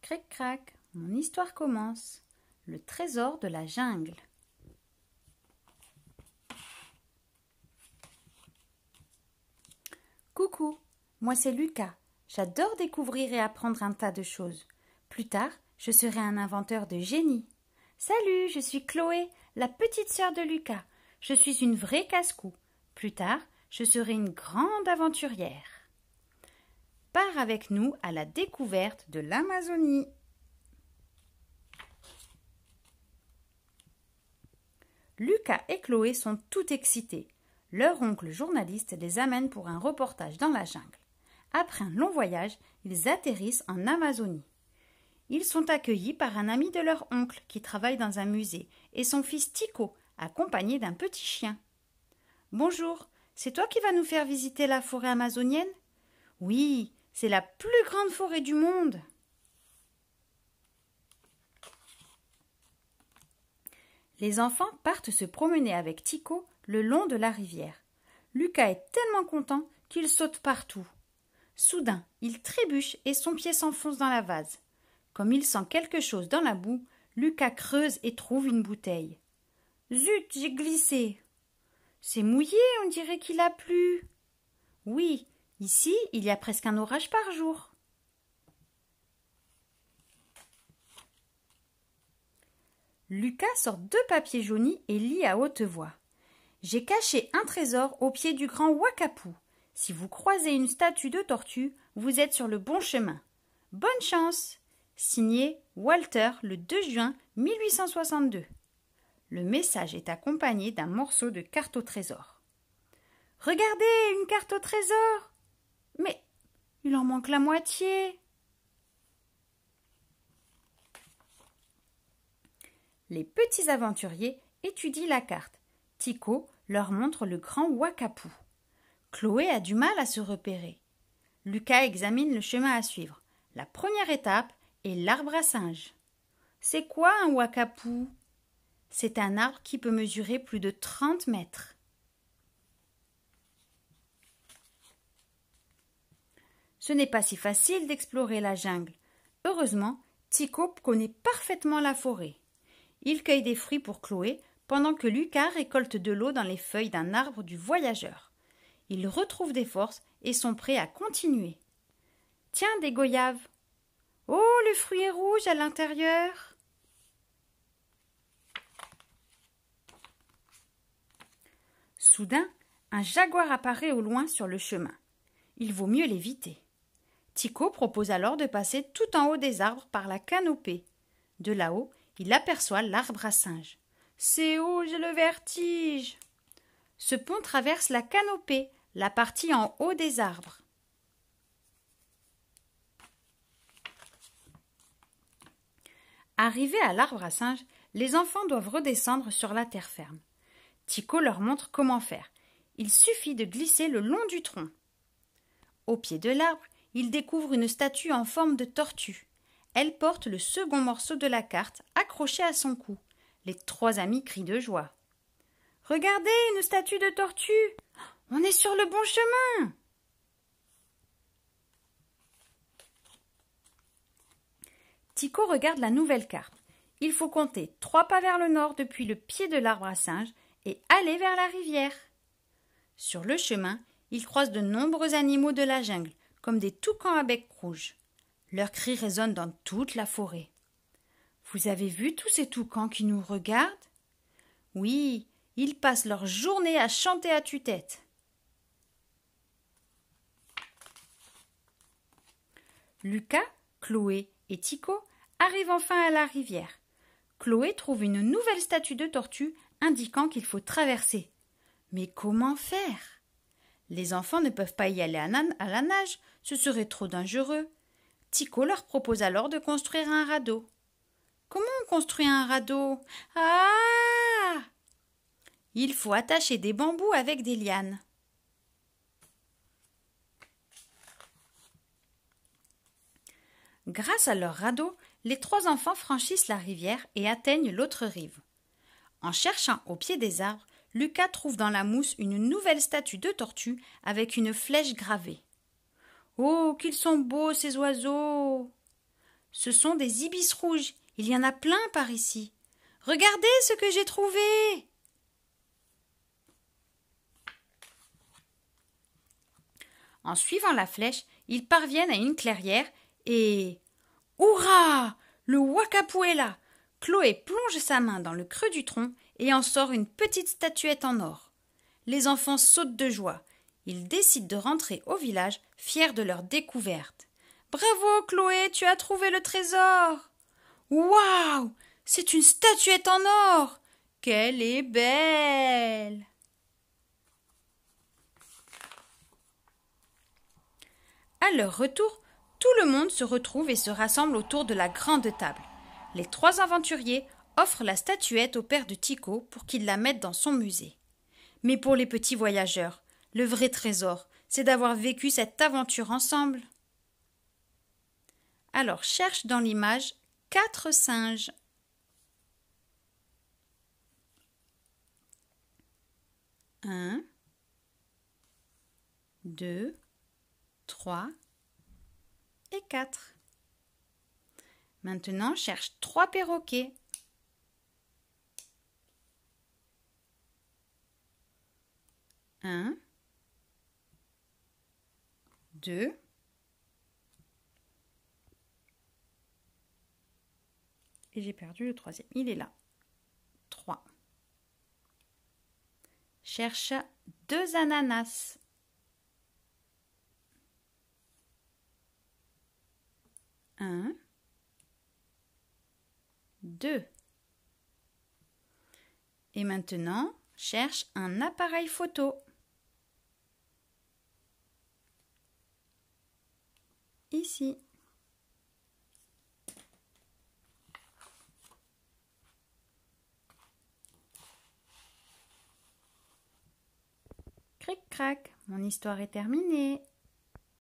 Cric-crac, mon histoire commence. Le trésor de la jungle. Coucou, moi c'est Lucas. J'adore découvrir et apprendre un tas de choses. Plus tard, je serai un inventeur de génie. Salut, je suis Chloé, la petite sœur de Lucas. Je suis une vraie casse-cou. Plus tard, je serai une grande aventurière. Pars avec nous à la découverte de l'Amazonie. Lucas et Chloé sont tout excités. Leur oncle journaliste les amène pour un reportage dans la jungle. Après un long voyage, ils atterrissent en Amazonie. Ils sont accueillis par un ami de leur oncle qui travaille dans un musée et son fils Tico, accompagné d'un petit chien. « Bonjour, c'est toi qui vas nous faire visiter la forêt amazonienne ?»« Oui, c'est la plus grande forêt du monde. » Les enfants partent se promener avec Tico le long de la rivière. Lucas est tellement content qu'il saute partout. Soudain, il trébuche et son pied s'enfonce dans la vase. Comme il sent quelque chose dans la boue, Lucas creuse et trouve une bouteille. Zut, j'ai glissé. C'est mouillé, on dirait qu'il a plu. Oui, ici, il y a presque un orage par jour. Lucas sort 2 papiers jaunis et lit à haute voix. J'ai caché un trésor au pied du grand Wakapu. Si vous croisez une statue de tortue, vous êtes sur le bon chemin. Bonne chance. Signé Walter le 2 juin 1862. Le message est accompagné d'un morceau de carte au trésor. Regardez, une carte au trésor. Mais il en manque la moitié. Les petits aventuriers étudient la carte. Tico leur montre le grand Wakapu. Chloé a du mal à se repérer. Lucas examine le chemin à suivre. La première étape est l'arbre à singes. C'est quoi un Wakapu? C'est un arbre qui peut mesurer plus de 30 mètres. Ce n'est pas si facile d'explorer la jungle. Heureusement, Tico connaît parfaitement la forêt. Il cueille des fruits pour Chloé pendant que Lucas récolte de l'eau dans les feuilles d'un arbre du voyageur. Ils retrouvent des forces et sont prêts à continuer. Tiens, des goyaves. Oh, le fruit est rouge à l'intérieur. Soudain, un jaguar apparaît au loin sur le chemin. Il vaut mieux l'éviter. Tico propose alors de passer tout en haut des arbres par la canopée. De là-haut, il aperçoit l'arbre à singes. C'est haut, j'ai le vertige. Ce pont traverse la canopée, la partie en haut des arbres. Arrivés à l'arbre à singes, les enfants doivent redescendre sur la terre ferme. Tico leur montre comment faire. Il suffit de glisser le long du tronc. Au pied de l'arbre, ils découvrent une statue en forme de tortue. Elle porte le second morceau de la carte accroché à son cou. Les 3 amis crient de joie. « Regardez, une statue de tortue! On est sur le bon chemin !» Tico regarde la nouvelle carte. Il faut compter 3 pas vers le nord depuis le pied de l'arbre à singes et aller vers la rivière. Sur le chemin, il croise de nombreux animaux de la jungle, comme des toucans à bec rouge. Leurs cris résonnent dans toute la forêt. Vous avez vu tous ces toucans qui nous regardent? Oui, ils passent leur journée à chanter à tue-tête. Lucas, Chloé et Tico arrivent enfin à la rivière. Chloé trouve une nouvelle statue de tortue indiquant qu'il faut traverser. Mais comment faire? Les enfants ne peuvent pas y aller à la nage, ce serait trop dangereux. Tico leur propose alors de construire un radeau. Comment on construit un radeau? Ah! Il faut attacher des bambous avec des lianes. Grâce à leur radeau, les 3 enfants franchissent la rivière et atteignent l'autre rive. En cherchant au pied des arbres, Lucas trouve dans la mousse une nouvelle statue de tortue avec une flèche gravée. Oh, qu'ils sont beaux ces oiseaux! Ce sont des ibis rouges. Il y en a plein par ici. Regardez ce que j'ai trouvé. En suivant la flèche, ils parviennent à une clairière et... Hurrah! Le Wakapou est là! Chloé plonge sa main dans le creux du tronc et en sort une petite statuette en or. Les enfants sautent de joie. Ils décident de rentrer au village, fiers de leur découverte. Bravo, Chloé, tu as trouvé le trésor! Waouh! C'est une statuette en or! Qu'elle est belle! À leur retour, tout le monde se retrouve et se rassemble autour de la grande table. Les 3 aventuriers offrent la statuette au père de Tycho pour qu'il la mette dans son musée. Mais pour les petits voyageurs, le vrai trésor, c'est d'avoir vécu cette aventure ensemble. Alors cherche dans l'image 4 singes. 1, 2, 3 et 4. Maintenant, cherche 3 perroquets. 1, 2, et j'ai perdu le 3e. Il est là. 3. Cherche 2 ananas. 1, 2. Et maintenant, cherche un appareil photo. Ici. Cric-crac, mon histoire est terminée.